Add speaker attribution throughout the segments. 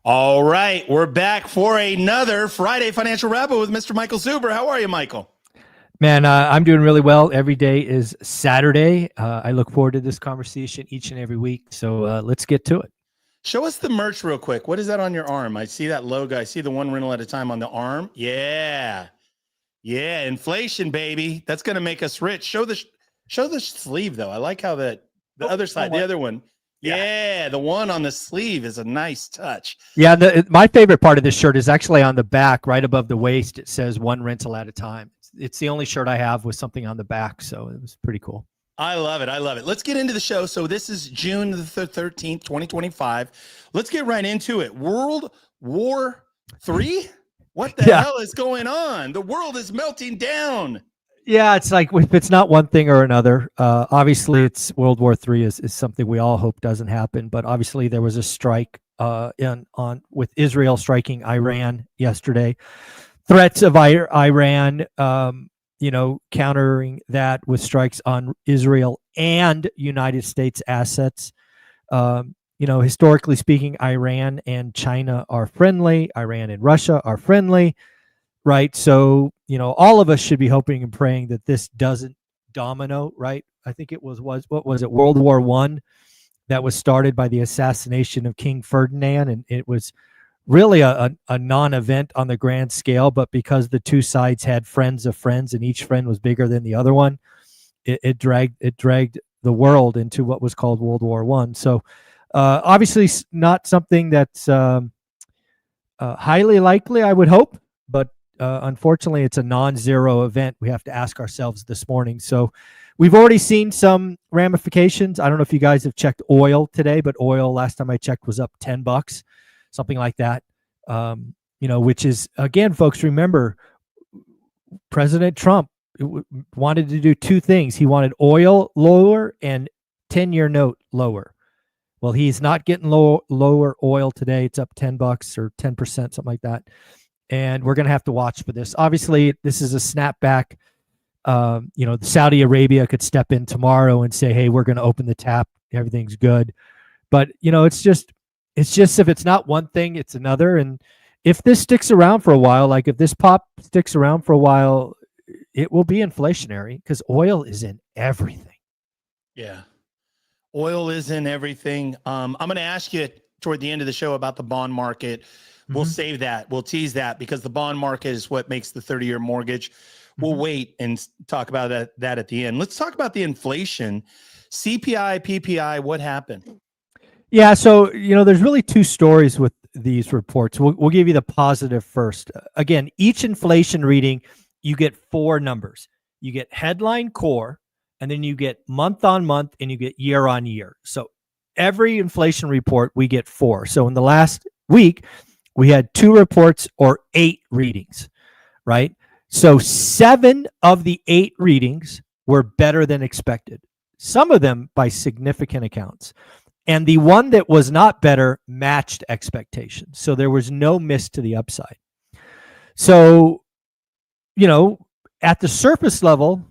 Speaker 1: All right, we're back for another Friday Financial Wrap-Up with Mr. Michael Zuber. How are you, Michael?
Speaker 2: Man, I'm doing really well. Every day is Saturday. I look forward to this conversation each and every week. So let's get to it.
Speaker 1: Show us the merch real quick. What is that on your arm? I see that logo. I see the one rental at a time on the arm. Yeah, inflation, baby. That's gonna make us rich. Show the sleeve though. I like how the other side, the other one. Yeah, the one on the sleeve is a nice touch.
Speaker 2: Yeah, my favorite part of this shirt is actually on the back, right above the waist. It says one rental at a time. It's the only shirt I have with something on the back, so it was pretty cool.
Speaker 1: I love it. Let's get into the show. So this is June the 13th, 2025. Let's get right into it. World War III? What the hell is going on? The world is melting down.
Speaker 2: Yeah, it's like if it's not one thing or another. Obviously, it's World War III is something we all hope doesn't happen. But obviously, there was a strike with Israel striking Iran yesterday. Threats of Iran, countering that with strikes on Israel and United States assets. Historically speaking, Iran and China are friendly. Iran and Russia are friendly. Right. So, all of us should be hoping and praying that this doesn't domino. Right. I think it was what was it? World War I that was started by the assassination of King Ferdinand. And it was really a non-event on the grand scale. But because the two sides had friends of friends and each friend was bigger than the other one, it dragged the world into what was called World War I. So obviously not something that's highly likely, I would hope. But unfortunately, it's a non-zero event. We have to ask ourselves this morning. So we've already seen some ramifications. I don't know if you guys have checked oil today, but oil last time I checked was up $10, something like that. Which is, again, folks, remember, President Trump wanted to do two things. He wanted oil lower and 10-year note lower. Well, he's not getting lower oil today. It's up $10 or 10%, something like that. And we're going to have to watch for this. Obviously, this is a snapback. Saudi Arabia could step in tomorrow and say, hey, we're going to open the tap. Everything's good. But, it's just if it's not one thing, it's another. And if this sticks around for a while, like if this pop sticks around for a while, it will be inflationary because oil is in everything.
Speaker 1: Yeah. Oil is in everything. I'm going to ask you toward the end of the show about the bond market. We'll save that. We'll tease that because the bond market is what makes the 30-year mortgage. We'll wait and talk about that at the end. Let's talk about the inflation. CPI, PPI, what happened?
Speaker 2: Yeah, so, there's really two stories with these reports. We'll give you the positive first. Again, each inflation reading, you get four numbers. You get headline core, and then you get month on month, and you get year on year. So every inflation report, we get four. So in the last week, we had two reports or 8 readings, right? So 7 of the 8 readings were better than expected, some of them by significant accounts. And the one that was not better matched expectations. So there was no miss to the upside. So, at the surface level,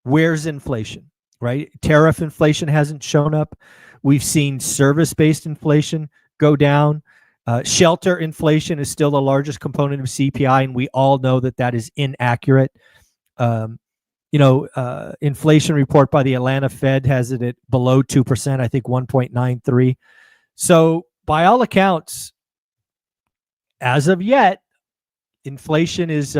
Speaker 2: where's inflation, right? Tariff inflation hasn't shown up. We've seen service-based inflation go down. Shelter inflation is still the largest component of CPI, and we all know that is inaccurate. Inflation report by the Atlanta Fed has it at below 2%, I think 1.93. So by all accounts, as of yet, inflation is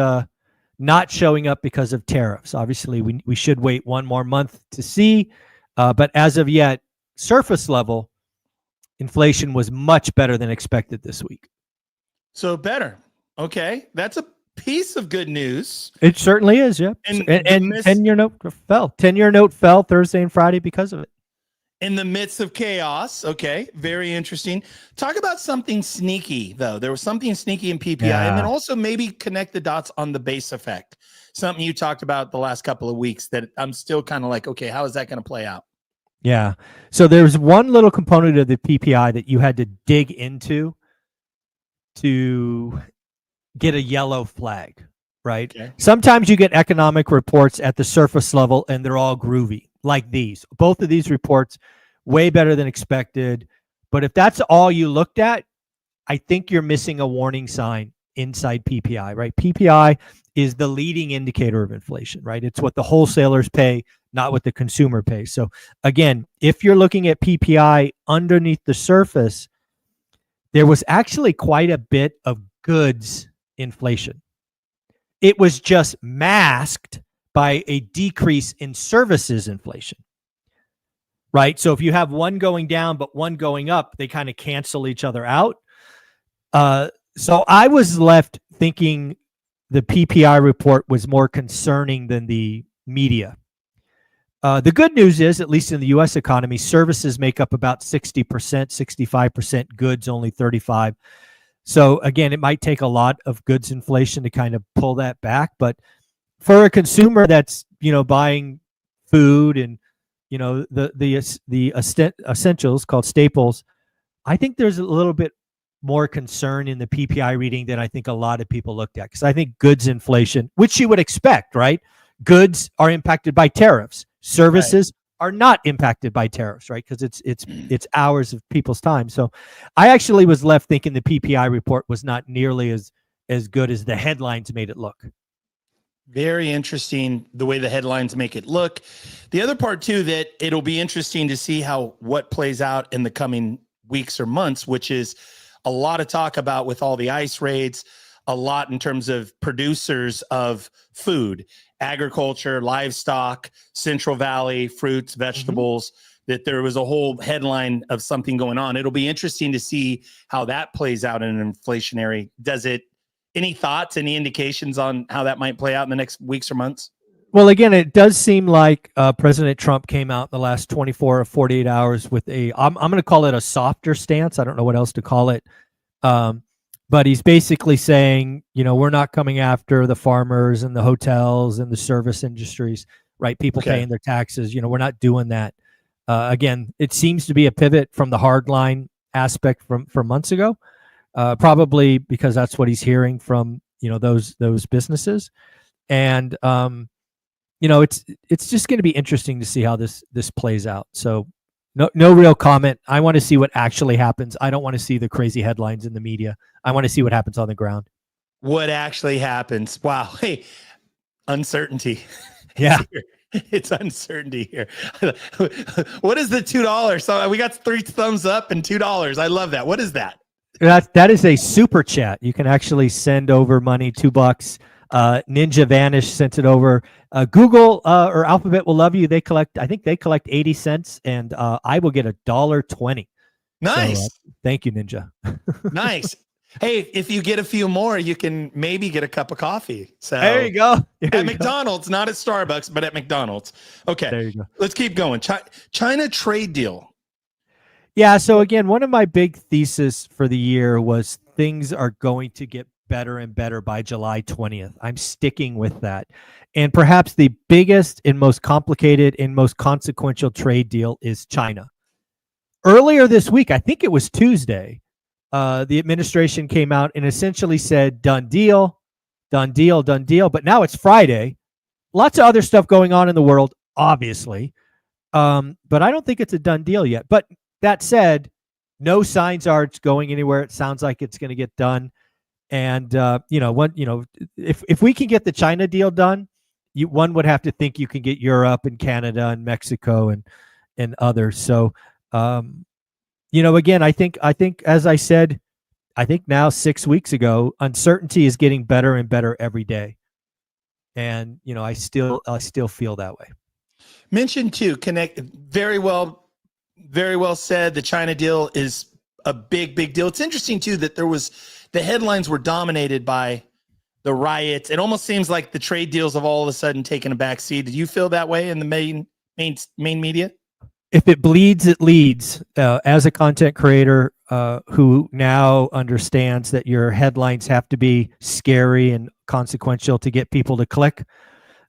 Speaker 2: not showing up because of tariffs. Obviously, we should wait one more month to see. But as of yet, surface level, inflation was much better than expected this week.
Speaker 1: So better. Okay. That's a piece of good news.
Speaker 2: It certainly is, yeah. And 10-year note fell. 10-year note fell Thursday and Friday because of it.
Speaker 1: In the midst of chaos. Okay. Very interesting. Talk about something sneaky, though. There was something sneaky in PPI. Yeah. And then also maybe connect the dots on the base effect. Something you talked about the last couple of weeks that I'm still kind of like, okay, how is that going to play out?
Speaker 2: Yeah. So there's one little component of the PPI that you had to dig into to get a yellow flag, right? Okay. Sometimes you get economic reports at the surface level and they're all groovy, like these. Both of these reports, way better than expected. But if that's all you looked at, I think you're missing a warning sign inside PPI, right? PPI is the leading indicator of inflation, right? It's what the wholesalers pay, not what the consumer pays. So again, if you're looking at PPI underneath the surface, there was actually quite a bit of goods inflation. It was just masked by a decrease in services inflation, right? So if you have one going down but one going up, they kind of cancel each other out. So I was left thinking the PPI report was more concerning than the media. The good news is, at least in the U.S. economy, services make up about 60%, 65%, goods only 35%. So again, it might take a lot of goods inflation to kind of pull that back. But for a consumer that's, buying food and, the essentials called staples, I think there's a little bit more concern in the PPI reading than I think a lot of people looked at. Because I think goods inflation, which you would expect, right? Goods are impacted by tariffs. Services are not impacted by tariffs, right? Because it's hours of people's time. So I actually was left thinking the PPI report was not nearly as good as the headlines made it look.
Speaker 1: Very interesting the way the headlines make it look. The other part too, that it'll be interesting to see what plays out in the coming weeks or months, which is a lot of talk about with all the ICE raids, a lot in terms of producers of food, agriculture, livestock, Central Valley, fruits, vegetables, that there was a whole headline of something going on. It'll be interesting to see how that plays out in an inflationary. Any thoughts, any indications on how that might play out in the next weeks or months?
Speaker 2: Well, again, it does seem like President Trump came out in the last 24 or 48 hours with I'm going to call it a softer stance. I don't know what else to call it. But he's basically saying, we're not coming after the farmers and the hotels and the service industries, right? People paying their taxes. We're not doing that. Again, it seems to be a pivot from the hardline aspect from months ago, probably because that's what he's hearing from, those businesses. And, it's just going to be interesting to see how this plays out. So no real comment. I want to see what actually happens. I don't want to see the crazy headlines in the media. I want to see what happens on the ground.
Speaker 1: What actually happens? Wow. Hey, uncertainty.
Speaker 2: Yeah.
Speaker 1: It's uncertainty here. What is the $2? So we got 3 thumbs up and $2. I love that. What is that?
Speaker 2: That is a super chat. You can actually send over money, $2. Ninja Vanish sent it over. Google or Alphabet will love you. I think they collect 80 cents, and I will get $1.20.
Speaker 1: Nice.
Speaker 2: So, thank you, Ninja.
Speaker 1: Nice. Hey, if you get a few more, you can maybe get a cup of coffee. So
Speaker 2: there you go.
Speaker 1: At McDonald's, not at Starbucks, but at McDonald's. Okay.
Speaker 2: There you go.
Speaker 1: Let's keep going. China trade deal.
Speaker 2: Yeah. So again, one of my big thesis for the year was things are going to get better and better by July 20th. I'm sticking with that. And perhaps the biggest and most complicated and most consequential trade deal is China. Earlier this week, I think it was Tuesday, the administration came out and essentially said, done deal, done deal, done deal. But now it's Friday. Lots of other stuff going on in the world, obviously. But I don't think it's a done deal yet. But that said, no signs are it's going anywhere. It sounds like it's going to get done. And if we can get the China deal done, one would have to think you can get Europe and Canada and Mexico and others. So, again, I think as I said, I think now 6 weeks ago, uncertainty is getting better and better every day. And I still feel that way.
Speaker 1: Mentioned too, very well said. The China deal is a big deal. It's interesting too that the headlines were dominated by the riots. It almost seems like the trade deals have all of a sudden taken a back seat. Did you feel that way in the main media?
Speaker 2: If it bleeds, it leads. As a content creator who now understands that your headlines have to be scary and consequential to get people to click,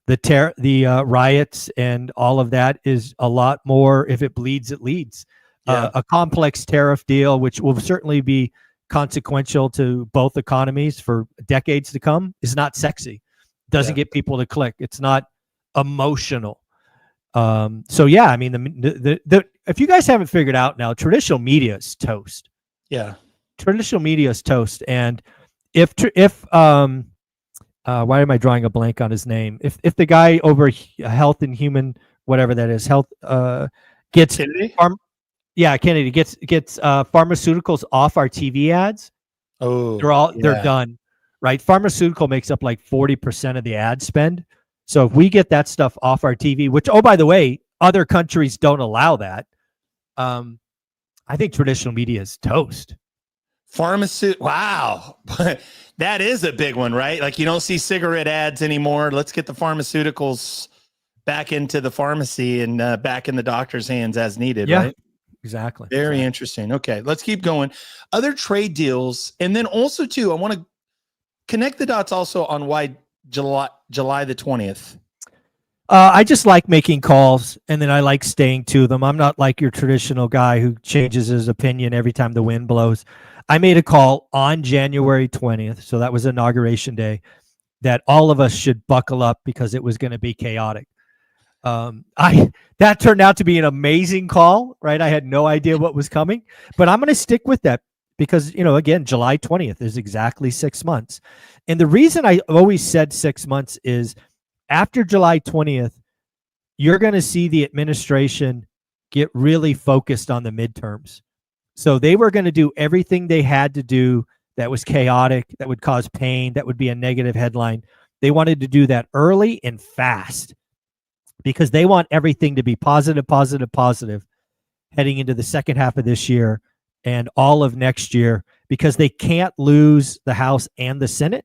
Speaker 2: the riots and all of that is a lot more. If it bleeds, it leads. Yeah. A complex tariff deal, which will certainly be consequential to both economies for decades to come, is not sexy. Doesn't get people to click. It's not emotional. So yeah, I mean, if you guys haven't figured out now, traditional media is toast.
Speaker 1: Yeah.
Speaker 2: traditional media is toast. And if why am I drawing a blank on his name? If the guy over Health and Human, whatever that is, health gets
Speaker 1: Kennedy?
Speaker 2: Kennedy gets pharmaceuticals off our TV ads,
Speaker 1: Oh,
Speaker 2: they're
Speaker 1: yeah.
Speaker 2: done, right? Pharmaceutical makes up like 40% of the ad spend. So if we get that stuff off our TV, which, oh, by the way, other countries don't allow that, I think traditional media is toast.
Speaker 1: Wow. That is a big one, right? Like you don't see cigarette ads anymore. Let's get the pharmaceuticals back into the pharmacy and back in the doctor's hands as needed, right?
Speaker 2: Exactly.
Speaker 1: Very interesting. Okay, let's keep going. Other trade deals. And then also, too, I want to connect the dots also on why July the 20th.
Speaker 2: I just like making calls, and then I like staying to them. I'm not like your traditional guy who changes his opinion every time the wind blows. I made a call on January 20th, so that was Inauguration Day, that all of us should buckle up because it was going to be chaotic. That turned out to be an amazing call, right? I had no idea what was coming, but I'm going to stick with that because, again, July 20th is exactly 6 months. And the reason I always said 6 months is after July 20th, you're going to see the administration get really focused on the midterms. So they were going to do everything they had to do that was chaotic, that would cause pain, that would be a negative headline. They wanted to do that early and fast because they want everything to be positive, positive, positive heading into the second half of this year and all of next year because they can't lose the House and the Senate,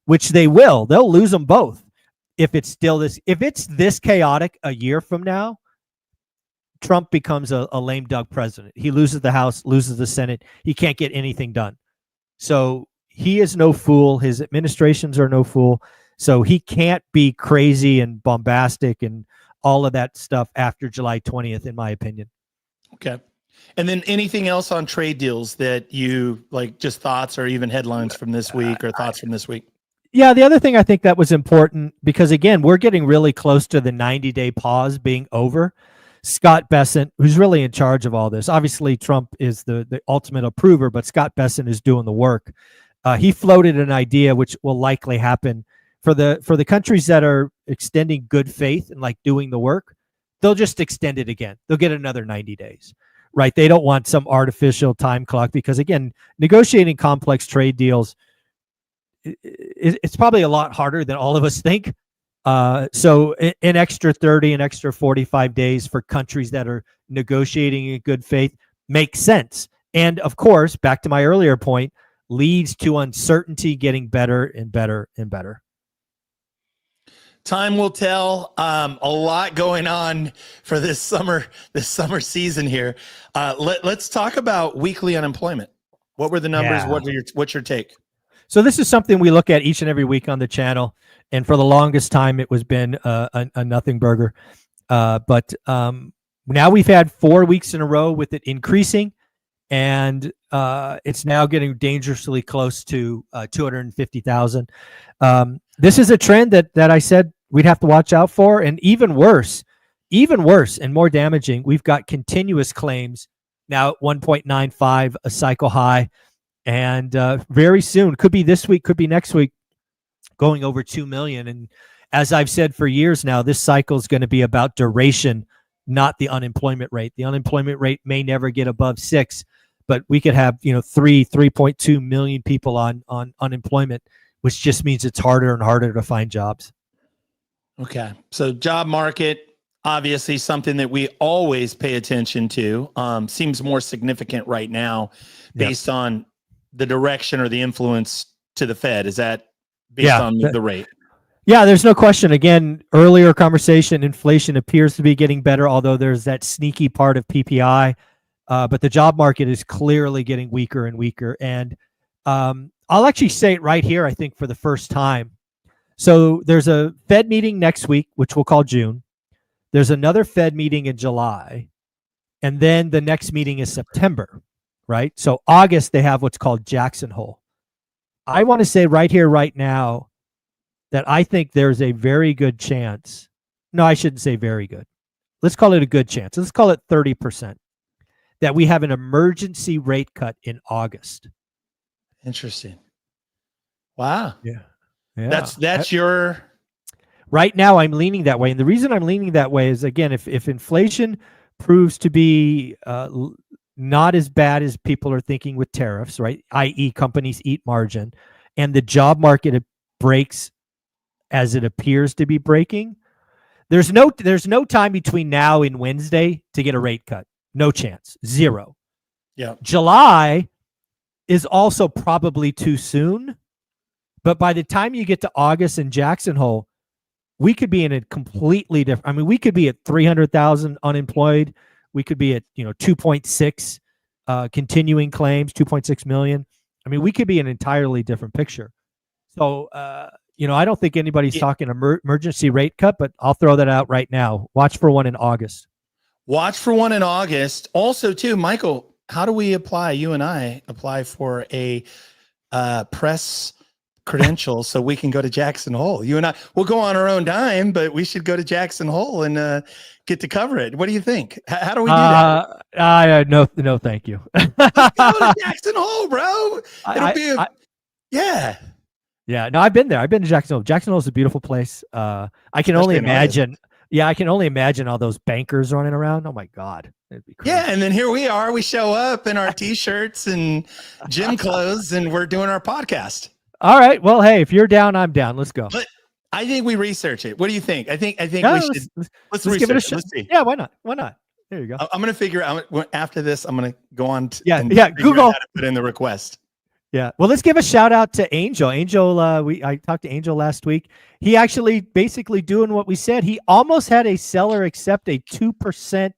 Speaker 2: which they will. They'll lose them both. If it's this chaotic a year from now, Trump becomes a lame duck president. He loses the House, loses the Senate. He can't get anything done. So he is no fool. His administrations are no fool. So he can't be crazy and bombastic and all of that stuff after July 20th, in my opinion.
Speaker 1: Okay. And then anything else on trade deals that you like, just thoughts or even headlines from this week or thoughts from this week?
Speaker 2: Yeah, the other thing I think that was important, because again, we're getting really close to the 90-day pause being over. Scott Bessent, who's really in charge of all this, obviously Trump is the ultimate approver, but Scott Bessent is doing the work. He floated an idea which will likely happen for the countries that are extending good faith and like doing the work. They'll just extend it again. They'll get another 90 days, right? They don't want some artificial time clock because again, negotiating complex trade deals, it's probably a lot harder than all of us think. So an extra 30, an extra 45 days for countries that are negotiating in good faith makes sense. And of course, back to my earlier point, leads to uncertainty getting better and better and better.
Speaker 1: Time will tell. A lot going on for this summer season here. Let's talk about weekly unemployment. What were the numbers?
Speaker 2: Yeah.
Speaker 1: What's your take?
Speaker 2: So this is something we look at each and every week on the channel. And for the longest time, it was been a nothing burger. But now we've had 4 weeks in a row with it increasing. And it's now getting dangerously close to 250,000. This is a trend that I said we'd have to watch out for. And even worse and more damaging, we've got continuous claims now at 1.95, a cycle high. And very soon, could be this week, could be next week, going over 2 million. And as I've said for years now, this cycle is going to be about duration, not the unemployment rate. The unemployment rate may never get above 6, but we could have 3.2 million people on unemployment, which just means it's harder and harder to find jobs.
Speaker 1: Okay, so job market, obviously something that we always pay attention to. Seems more significant right now based on the direction or the influence to the Fed. Is that based on the rate?
Speaker 2: Yeah, there's no question. Again, earlier conversation, inflation appears to be getting better, although there's that sneaky part of PPI. But the job market is clearly getting weaker and weaker. And I'll actually say it right here, I think, for the first time. So there's a Fed meeting next week, which we'll call June. There's another Fed meeting in July. And then the next meeting is September, right? So August, they have what's called Jackson Hole. I want to say right here, right now, that I think there's a very good chance. No, I shouldn't say very good. Let's call it a good chance. Let's call it 30% that we have an emergency rate cut in August.
Speaker 1: Interesting. Wow.
Speaker 2: Yeah. Yeah.
Speaker 1: That's your
Speaker 2: Right now, I'm leaning that way. And the reason I'm leaning that way is, again, if inflation proves to be not as bad as people are thinking with tariffs, right? I.e., companies eat margin, and the job market breaks as it appears to be breaking, there's no time between now and Wednesday to get a rate cut. No chance. Zero.
Speaker 1: yeah.
Speaker 2: July is also probably too soon. But by the time you get to August in Jackson Hole, we could be in a completely different. I mean, we could be at 300,000 unemployed. We could be at 2.6 continuing claims, 2.6 million. I mean, we could be an entirely different picture. So, I don't think anybody's talking emergency rate cut, but I'll throw that out right now. Watch for one in August.
Speaker 1: Watch for one in August. Also, too, Michael, how do we apply? You and I apply for a press credentials so we can go to Jackson Hole. You and I, we'll go on our own dime, but we should go to Jackson Hole and get to cover it. What do you think? How do we do that?
Speaker 2: No, thank you.
Speaker 1: Let's go to Jackson Hole, bro. It'll be yeah.
Speaker 2: Yeah, no, I've been there. I've been to Jackson Hole. Jackson Hole is a beautiful place. I can only imagine. Yeah, I can only imagine all those bankers running around. Oh my God. It'd be crazy.
Speaker 1: Yeah, and then here we are. We show up in our t-shirts and gym clothes, and we're doing our podcast.
Speaker 2: All right. Well, hey, if you're down, I'm down. Let's go.
Speaker 1: But I think we research it. What do you think? I think
Speaker 2: No,
Speaker 1: we should. Let's
Speaker 2: give it a
Speaker 1: research
Speaker 2: shot.
Speaker 1: Let's see.
Speaker 2: Yeah, why not? Why not? There you go.
Speaker 1: I'm going to figure out after this. I'm going to go on.
Speaker 2: Google
Speaker 1: how to put in the request.
Speaker 2: Yeah. Well, let's give a shout out to Angel. Angel, I talked to Angel last week. He actually basically doing what we said. He almost had a seller accept a 2%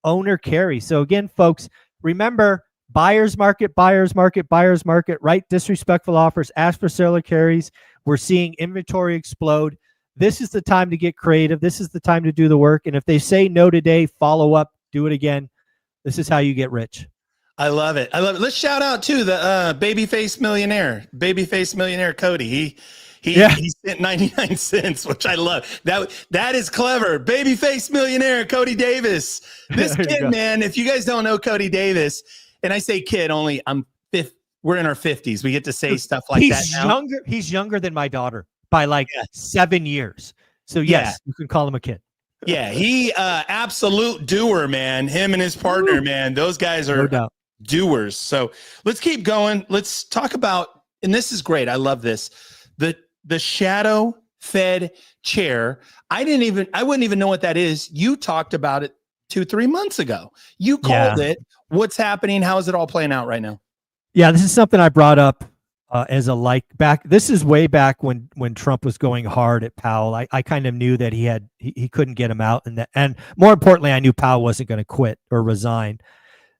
Speaker 2: owner carry. So again, folks, remember, buyer's market, right? Disrespectful offers, ask for seller carries. We're seeing inventory explode. This is the time to get creative. This is the time to do the work. And if they say no today, follow up, do it again. This is how you get rich.
Speaker 1: I love it. Let's shout out to the babyface millionaire Cody. He sent 99 cents, which I love. That is clever. Babyface millionaire Cody Davis. This kid, man, if you guys don't know Cody Davis, and I say kid only, we're in our 50s. We get to say stuff like that now.
Speaker 2: He's younger than my daughter by 7 years. So yes, you can call him a kid.
Speaker 1: Yeah, he absolute doer, man. Him and his partner, man. Those guys are doers. So let's keep going. Let's talk about, and this is great. I love this. The shadow Fed chair. I wouldn't even know what that is. You talked about it 2-3 months ago. You called it. What's happening? How is it all playing out right now? Yeah,
Speaker 2: this is something I brought up as a back. This is way back when Trump was going hard at Powell. I kind of knew that he couldn't get him out, and more importantly, I knew Powell wasn't going to quit or resign.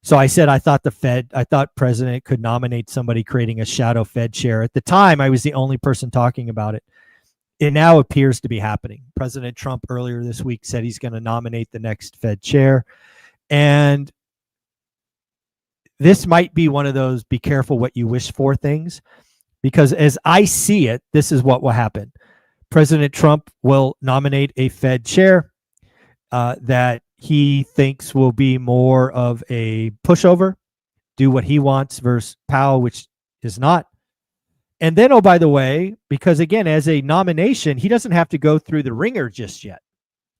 Speaker 2: So I said I thought President could nominate somebody creating a shadow Fed chair. At the time, I was the only person talking about it. It now appears to be happening. President Trump earlier this week said he's going to nominate the next Fed chair. And this might be one of those be careful what you wish for things, because as I see it, this is what will happen. President Trump will nominate a Fed chair that he thinks will be more of a pushover, do what he wants versus Powell, which is not. And then, oh, by the way, because again, as a nomination, he doesn't have to go through the ringer just yet,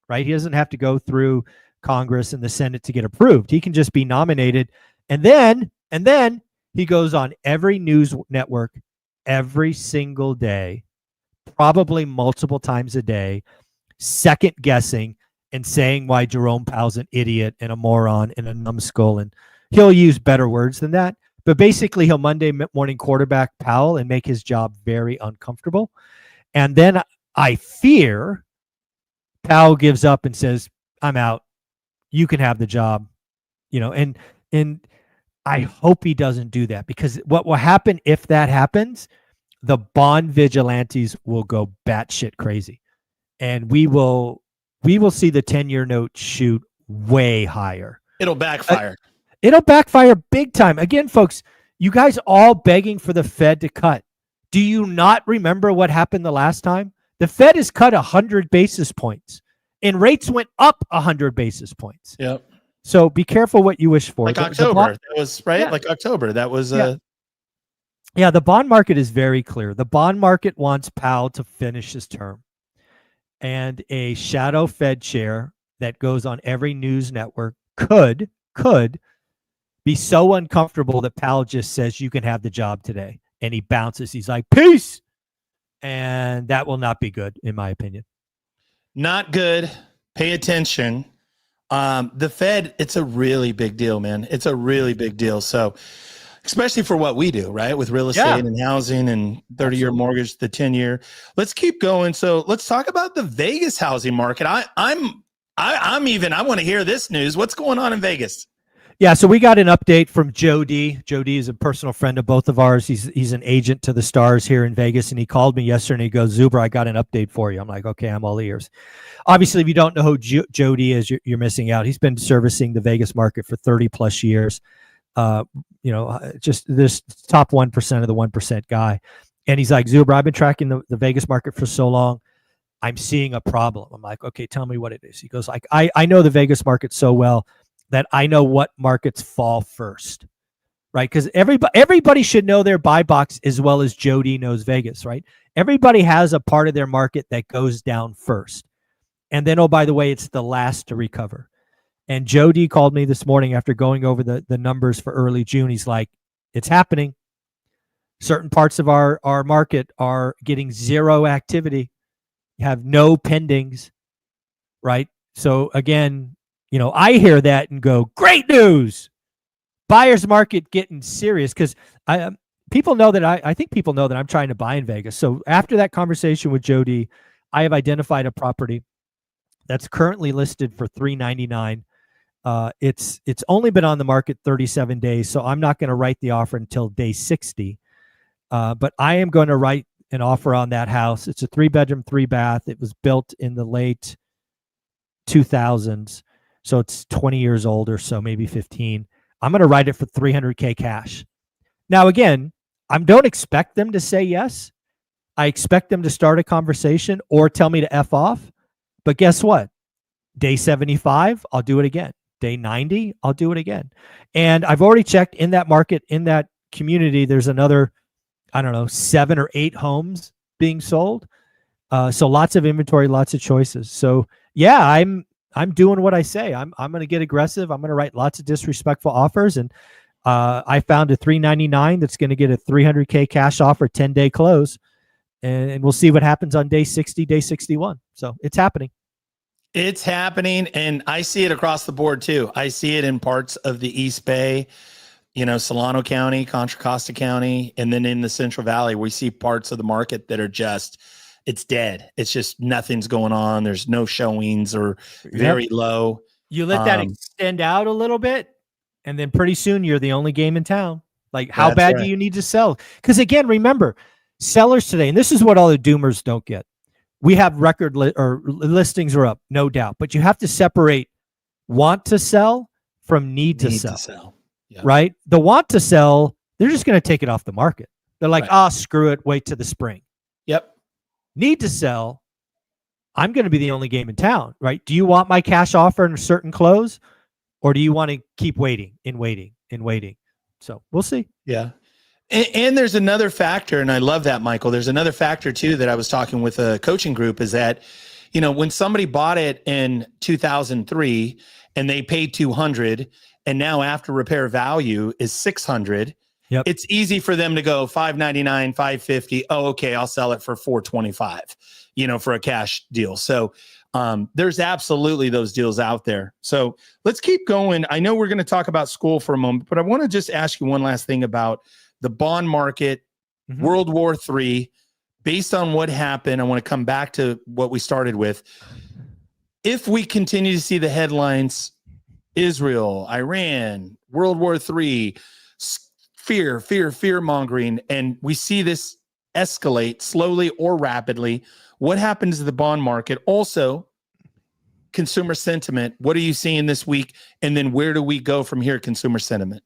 Speaker 2: right? He doesn't have to go through Congress and the Senate to get approved. He can just be nominated. And then he goes on every news network every single day, probably multiple times a day, second guessing and saying why Jerome Powell's an idiot and a moron and a numbskull. And he'll use better words than that. But basically, he'll Monday morning quarterback Powell and make his job very uncomfortable. And then I fear Powell gives up and says, I'm out. You can have the job. And I hope he doesn't do that, because what will happen if that happens, the bond vigilantes will go batshit crazy. And we will see the 10-year note shoot way higher.
Speaker 1: It'll backfire.
Speaker 2: It'll backfire big time. Again, folks, you guys all begging for the Fed to cut. Do you not remember what happened the last time? The Fed has cut 100 basis points and rates went up 100 basis points.
Speaker 1: Yep.
Speaker 2: So be careful what you wish for.
Speaker 1: Like October. That was right. Yeah. Like October. That was
Speaker 2: Yeah, the bond market is very clear. The bond market wants Powell to finish his term. And a shadow Fed chair that goes on every news network could be so uncomfortable that Powell just says you can have the job today. And he bounces. He's like, peace. And that will not be good, in my opinion.
Speaker 1: Not good. Pay attention. The Fed, it's a really big deal, man. It's a really big deal. So, especially for what we do, right? With real estate and housing and 30-year mortgage, the 10-year. Let's keep going. So let's talk about the Vegas housing market. I want to hear this news. What's going on in Vegas?
Speaker 2: Yeah, so we got an update from Joe D. Joe D is a personal friend of both of ours. He's an agent to the Stars here in Vegas, and he called me yesterday and he goes, Zuber, I got an update for you. I'm like, okay, I'm all ears. Obviously, if you don't know who Joe D is, you're missing out. He's been servicing the Vegas market for 30 plus years. Just this top 1% of the 1% guy. And he's like, Zuber, I've been tracking the Vegas market for so long. I'm seeing a problem. I'm like, okay, tell me what it is. He goes, like, I know the Vegas market so well that I know what markets fall first, right? Because everybody should know their buy box as well as Jody knows Vegas, right? Everybody has a part of their market that goes down first. And then, oh, by the way, it's the last to recover. And Jody called me this morning after going over the numbers for early June. He's like, it's happening. Certain parts of our market are getting zero activity. You have no pendings, right? So again, I hear that and go, great news. Buyer's market getting serious because people know that I think people know that I'm trying to buy in Vegas. So after that conversation with Jody, I have identified a property that's currently listed for $399. It's only been on the market 37 days, so I'm not going to write the offer until day 60. But I am going to write an offer on that house. It's a 3-bedroom, 3-bath. It was built in the late 2000s. So it's 20 years old or so, maybe 15. I'm going to write it for $300K cash. Now, again, I don't expect them to say yes. I expect them to start a conversation or tell me to F off. But guess what? Day 75, I'll do it again. Day 90, I'll do it again. And I've already checked in that market, in that community, there's another, 7 or 8 homes being sold. So lots of inventory, lots of choices. So yeah, I'm doing what I say. I'm going to get aggressive. I'm going to write lots of disrespectful offers. And I found a $399 that's going to get a $300K cash offer, 10-day close. And we'll see what happens on day 60, day 61. So it's happening.
Speaker 1: It's happening. And I see it across the board too. I see it in parts of the East Bay, Solano County, Contra Costa County. And then in the Central Valley, we see parts of the market that are just, it's dead. It's just nothing's going on. There's no showings or very low.
Speaker 2: You let that extend out a little bit, and then pretty soon you're the only game in town. Like, how bad do you need to sell? Because again, remember, sellers today, and this is what all the doomers don't get. We have record listings are up, no doubt, but you have to separate want to sell from need to sell. Yeah. Right? The want to sell, they're just going to take it off the market. They're like, screw it, wait to the spring.
Speaker 1: Yep.
Speaker 2: Need to sell, I'm going to be the only game in town, right? Do you want my cash offer in a certain close, or do you want to keep waiting and waiting and waiting? So we'll see.
Speaker 1: Yeah. And there's another factor, and I love that, Michael. There's another factor too that I was talking with a coaching group is that, when somebody bought it in 2003 and they paid 200 and now after repair value is 600, it's easy for them to go 599, 550. Oh, okay, I'll sell it for 425, for a cash deal. So there's absolutely those deals out there. So let's keep going. I know we're going to talk about school for a moment, but I want to just ask you one last thing about the bond market, World War III. Based on what happened, I want to come back to what we started with. If we continue to see the headlines, Israel, Iran, World War III, fear mongering, and we see this escalate slowly or rapidly, what happens to the bond market? Also, consumer sentiment. What are you seeing this week? And then where do we go from here, consumer sentiment?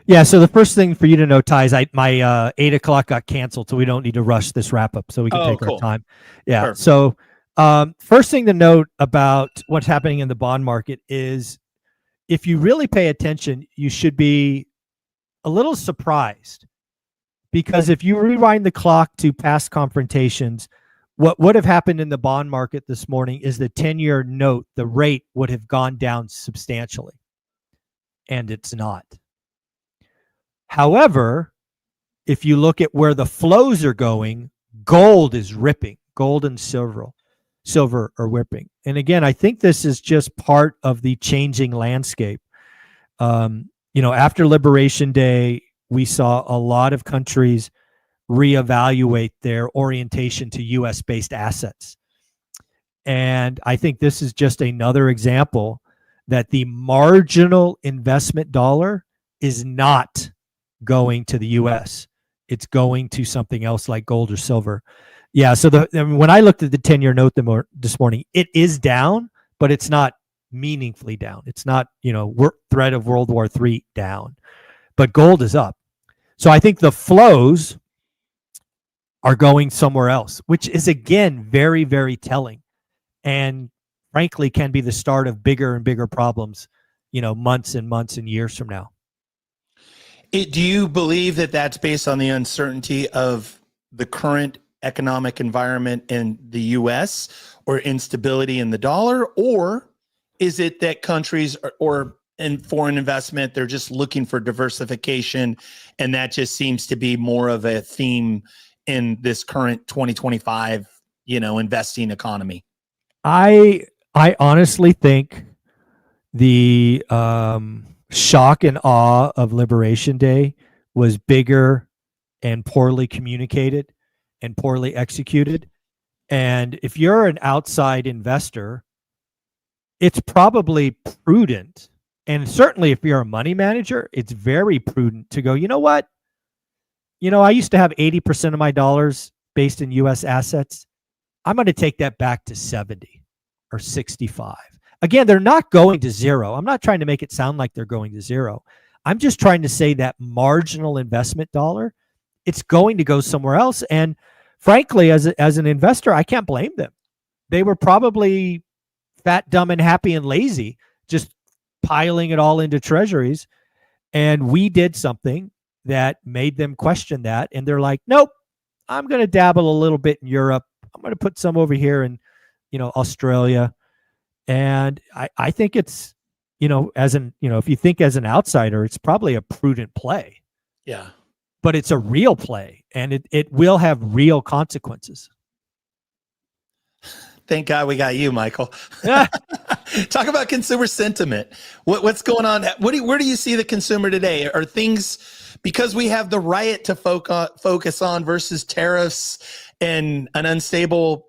Speaker 2: Yeah, so the first thing for you to know, Ty, is my 8 o'clock got canceled, so we don't need to rush this wrap up, so we can take our time. Yeah, perfect. So first thing to note about what's happening in the bond market is if you really pay attention, you should be a little surprised Because if you rewind the clock to past confrontations, what would have happened in the bond market this morning is the 10-year note, the rate would have gone down substantially. And it's not. However, if you look at where the flows are going, gold is ripping. Gold and silver are whipping. And again, I think this is just part of the changing landscape. After Liberation Day, we saw a lot of countries reevaluate their orientation to US-based assets. And I think this is just another example that the marginal investment dollar is not going to the US. It's going to something else like gold or silver. Yeah, so when I looked at the 10-year note this morning, it is down, but it's not meaningfully down. It's not, threat of World War III down. But gold is up. So I think the flows are going somewhere else, which is, again, very, very telling. And frankly, can be the start of bigger and bigger problems, months and months and years from now.
Speaker 1: Do you believe that that's based on the uncertainty of the current economic environment in the U.S. or instability in the dollar? Or is it that countries or in foreign investment, they're just looking for diversification, and that just seems to be more of a theme in this current 2025, investing economy?
Speaker 2: I honestly think the shock and awe of Liberation Day was bigger and poorly communicated and poorly executed. And if you're an outside investor, it's probably prudent. And certainly if you're a money manager, it's very prudent to go, you know what? I used to have 80% of my dollars based in US assets. I'm going to take that back to 70 or 65. Again, they're not going to zero. I'm not trying to make it sound like they're going to zero. I'm just trying to say that marginal investment dollar, it's going to go somewhere else. And frankly, as an investor, I can't blame them. They were probably fat, dumb, and happy and lazy, just piling it all into treasuries. And we did something that made them question that. And they're like, nope, I'm going to dabble a little bit in Europe. I'm going to put some over here in, Australia. And I think it's, if you think as an outsider, it's probably a prudent play.
Speaker 1: Yeah.
Speaker 2: But it's a real play, and it will have real consequences.
Speaker 1: Thank God we got you, Michael. Talk about consumer sentiment. What's going on? Where do you see the consumer today? Are things, because we have the riot to focus on versus tariffs and an unstable,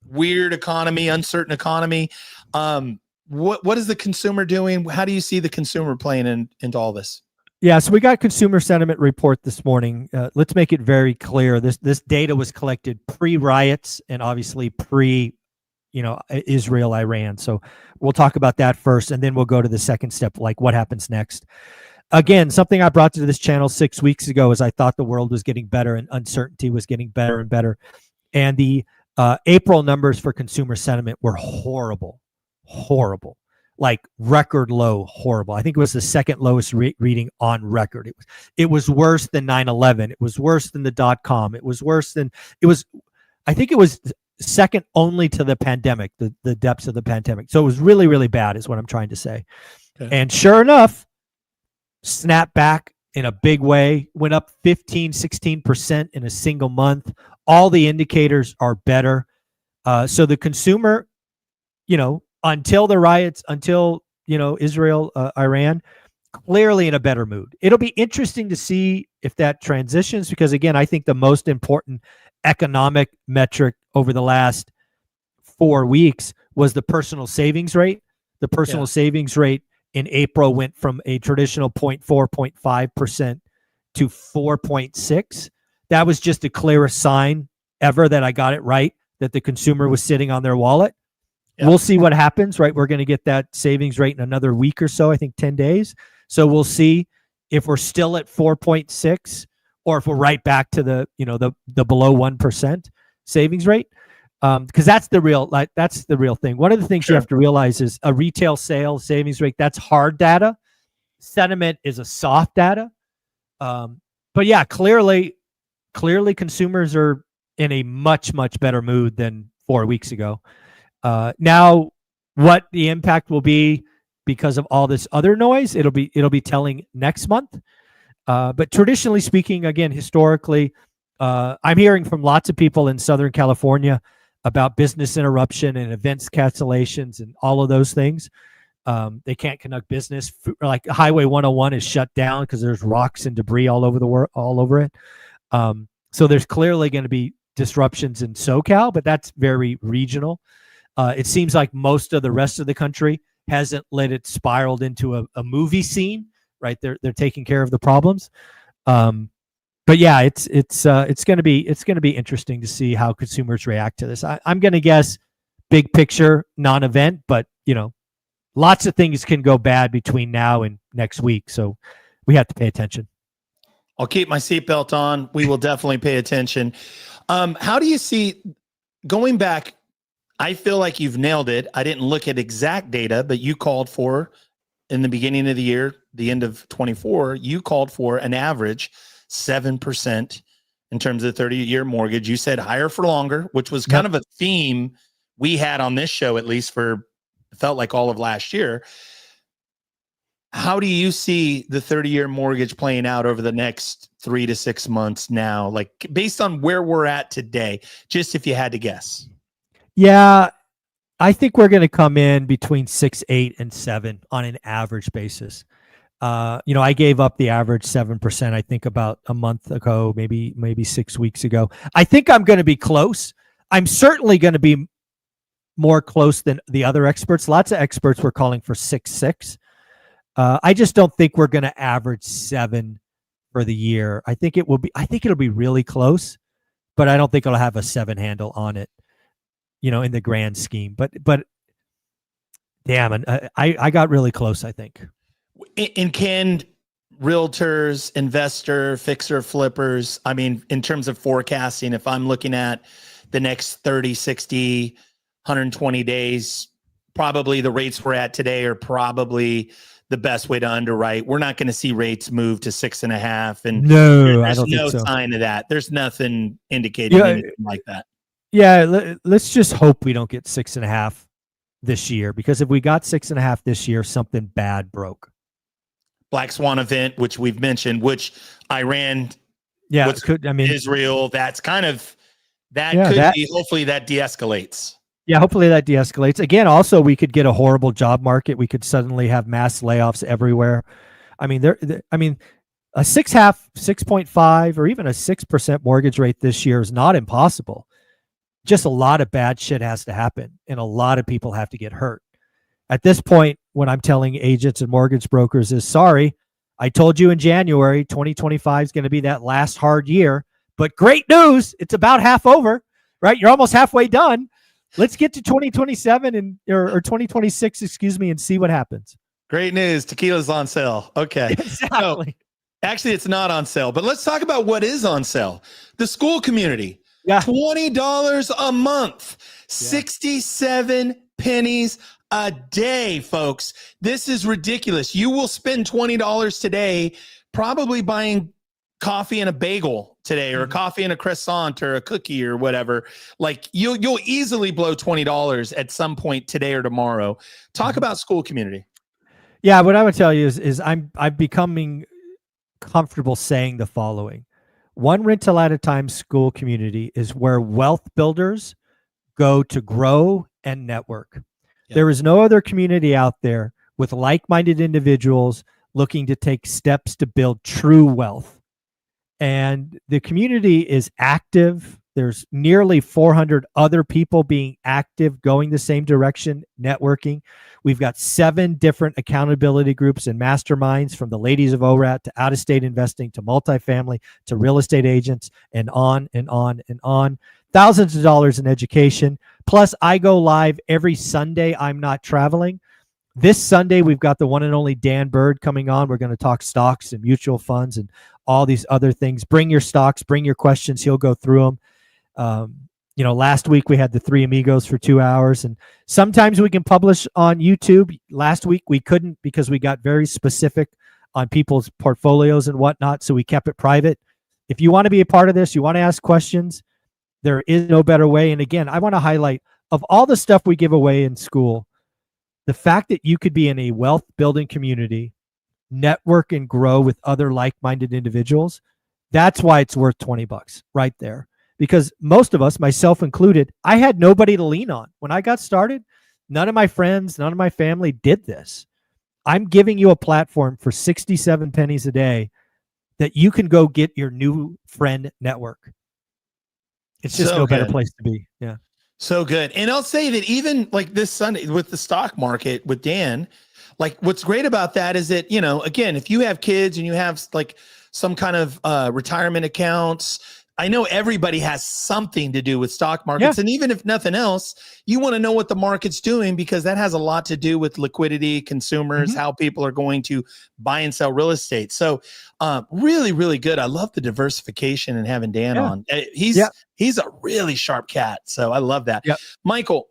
Speaker 1: weird economy, uncertain economy? What is the consumer doing? How do you see the consumer playing into all this?
Speaker 2: Yeah, so we got consumer sentiment report this morning. Let's make it very clear. This data was collected pre-riots and obviously Israel, Iran. So we'll talk about that first, and then we'll go to the second step, like what happens next. Again, something I brought to this channel 6 weeks ago is I thought the world was getting better and uncertainty was getting better and better. And the April numbers for consumer sentiment were horrible, like record low, horrible. I think it was the second lowest reading on record. It was worse than 9/11. It was worse than the .com. It was worse than I think it was second only to the pandemic, the depths of the pandemic. So it was really, really bad is what I'm trying to say. Okay. And sure enough, snapped back in a big way, went up 15, 16% in a single month. All the indicators are better. So the consumer, until the riots, until, Israel, Iran, clearly in a better mood. It'll be interesting to see if that transitions, because again, I think the most important economic metric over the last 4 weeks was the personal savings rate. The personal savings rate in April went from a traditional 0.4, 0.5% to 4.6. That was just the clearest sign ever that I got it right, that the consumer was sitting on their wallet. Yep. We'll see what happens, right? We're going to get that savings rate in another week or so, I think 10 days. So we'll see if we're still at 4.6 or if we're right back to the below 1% savings rate. Because that's the real thing. One of the things you have to realize is a retail sales savings rate, that's hard data. Sentiment is a soft data. But yeah, clearly consumers are in a much, much better mood than 4 weeks ago. Now, what the impact will be because of all this other noise, it'll be telling next month. But traditionally speaking, again, historically, I'm hearing from lots of people in Southern California about business interruption and events cancellations and all of those things. They can't conduct business. Like Highway 101 is shut down because there's rocks and debris all over the world, all over it. So there's clearly going to be disruptions in SoCal, but that's very regional. It seems like most of the rest of the country hasn't let it spiraled into a movie scene, right? They're taking care of the problems. But yeah, it's going to be interesting to see how consumers react to this. I'm going to guess big picture non-event, but lots of things can go bad between now and next week, so we have to pay attention.
Speaker 1: I'll keep my seatbelt on. We will definitely pay attention. How do you see going back? I feel like you've nailed it. I didn't look at exact data, but you called for in the beginning of the year, the end of 24, you called for an average 7% in terms of the 30-year mortgage. You said higher for longer, which was kind of a theme we had on this show, at least for felt like all of last year. How do you see the 30-year mortgage playing out over the next 3 to 6 months now? Like based on where we're at today, just if you had to guess.
Speaker 2: Yeah, I think we're going to come in between 6, 8, and 7 on an average basis. I gave up the average 7%, I think about a month ago, maybe 6 weeks ago. I think I'm going to be close. I'm certainly going to be more close than the other experts. Lots of experts were calling for 6.6. I just don't think we're going to average 7 for the year. I think it'll be really close, but I don't think it'll have a 7 handle on it, in the grand scheme. But damn, and I got really close, I think.
Speaker 1: And can realtors, investor, fixer, flippers, I mean, in terms of forecasting, if I'm looking at the next 30, 60, 120 days, probably the rates we're at today are probably the best way to underwrite. We're not going to see rates move to 6.5. And
Speaker 2: no,
Speaker 1: there's
Speaker 2: I don't
Speaker 1: no
Speaker 2: think so.
Speaker 1: sign of that. There's nothing indicating anything like that.
Speaker 2: Yeah, let's just hope we don't get 6.5 this year, because if we got 6.5 this year, something bad broke.
Speaker 1: Black Swan event, which we've mentioned, which Iran, Israel, that's kind of, be, hopefully that de-escalates.
Speaker 2: Yeah, hopefully that de-escalates. Again, also, we could get a horrible job market. We could suddenly have mass layoffs everywhere. I mean, a 6.5, or even a 6% mortgage rate this year is not impossible. Just a lot of bad shit has to happen, and a lot of people have to get hurt. At this point, what I'm telling agents and mortgage brokers is, sorry, I told you in January, 2025 is going to be that last hard year, but great news, it's about half over, right? You're almost halfway done. Let's get to 2027 or 2026, excuse me, and see what happens.
Speaker 1: Great news. Tequila's on sale. Okay.
Speaker 2: Exactly.
Speaker 1: So, actually, it's not on sale, but let's talk about what is on sale. The school community.
Speaker 2: Yeah.
Speaker 1: $20 a month, 67 pennies a day, folks. This is ridiculous. You will spend $20 today probably buying coffee and a bagel today, or coffee and a croissant, or a cookie, or whatever. Like you'll easily blow $20 at some point today or tomorrow. Talk about school community.
Speaker 2: Yeah, what I would tell you is I'm becoming comfortable saying the following. One rental at a time school community is where wealth builders go to grow and network. Yeah. There is no other community out there with like-minded individuals looking to take steps to build true wealth. And the community is active. There's nearly 400 other people being active, going the same direction, networking. We've got 7 different accountability groups and masterminds, from the ladies of ORAT to out-of-state investing to multifamily to real estate agents, and on and on and on. Thousands of dollars in education. Plus, I go live every Sunday. I'm not traveling. This Sunday, we've got the one and only Dan Bird coming on. We're going to talk stocks and mutual funds and all these other things. Bring your stocks, bring your questions. He'll go through them. Last week we had the 3 amigos for 2 hours, and sometimes we can publish on YouTube. Last week we couldn't because we got very specific on people's portfolios and whatnot, so we kept it private. If you want to be a part of this, you want to ask questions, there is no better way. And again, I want to highlight, of all the stuff we give away in school, the fact that you could be in a wealth building community, network and grow with other like-minded individuals, that's why it's worth $20 right there. Because most of us, myself included, I had nobody to lean on. When I got started, none of my friends, none of my family did this. I'm giving you a platform for 67 pennies a day that you can go get your new friend network. It's just no better place to be. Yeah.
Speaker 1: So good. And I'll say that even like this Sunday with the stock market with Dan, like what's great about that is that, you know, again, if you have kids and you have like some kind of retirement accounts, I know everybody has something to do with stock markets. And even if nothing else, you want to know what the market's doing, because that has a lot to do with liquidity, consumers, how people are going to buy and sell real estate. So really, really good. I love the diversification and having Dan on. He's a really sharp cat. So I love that. Michael,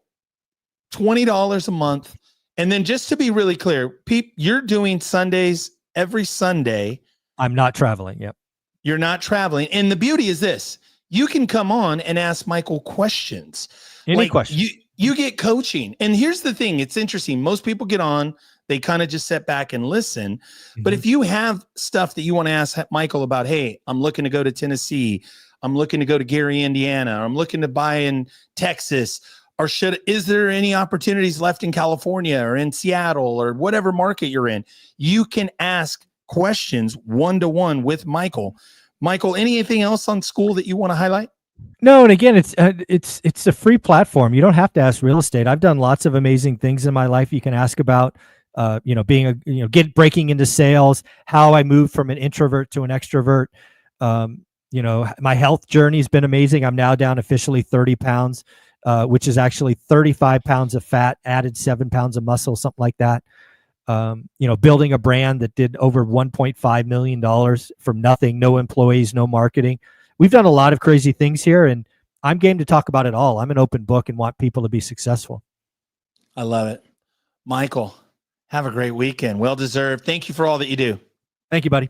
Speaker 1: $20 a month. And then just to be really clear, you're doing Sundays every Sunday.
Speaker 2: I'm not traveling. Yep.
Speaker 1: You're not traveling. And the beauty is this: you can come on and ask Michael questions.
Speaker 2: Any question.
Speaker 1: You get coaching. And here's the thing. It's interesting. Most people get on, they kind of just sit back and listen. But if you have stuff that you want to ask Michael about, hey, I'm looking to go to Tennessee, I'm looking to go to Gary, Indiana, or I'm looking to buy in Texas, or is there any opportunities left in California or in Seattle or whatever market you're in, you can ask questions one-to-one with Michael. Michael, anything else on school that you want to highlight?
Speaker 2: No, and again, it's a free platform. You don't have to ask real estate. I've done lots of amazing things in my life. You can ask about, being breaking into sales, how I moved from an introvert to an extrovert. My health journey has been amazing. I'm now down officially 30 pounds, which is actually 35 pounds of fat, added 7 pounds of muscle, something like that. Building a brand that did over $1.5 million from nothing, no employees, no marketing. We've done a lot of crazy things here, and I'm game to talk about it all. I'm an open book and want people to be successful.
Speaker 1: I love it. Michael, have a great weekend. Well deserved. Thank you for all that you do.
Speaker 2: Thank you, buddy.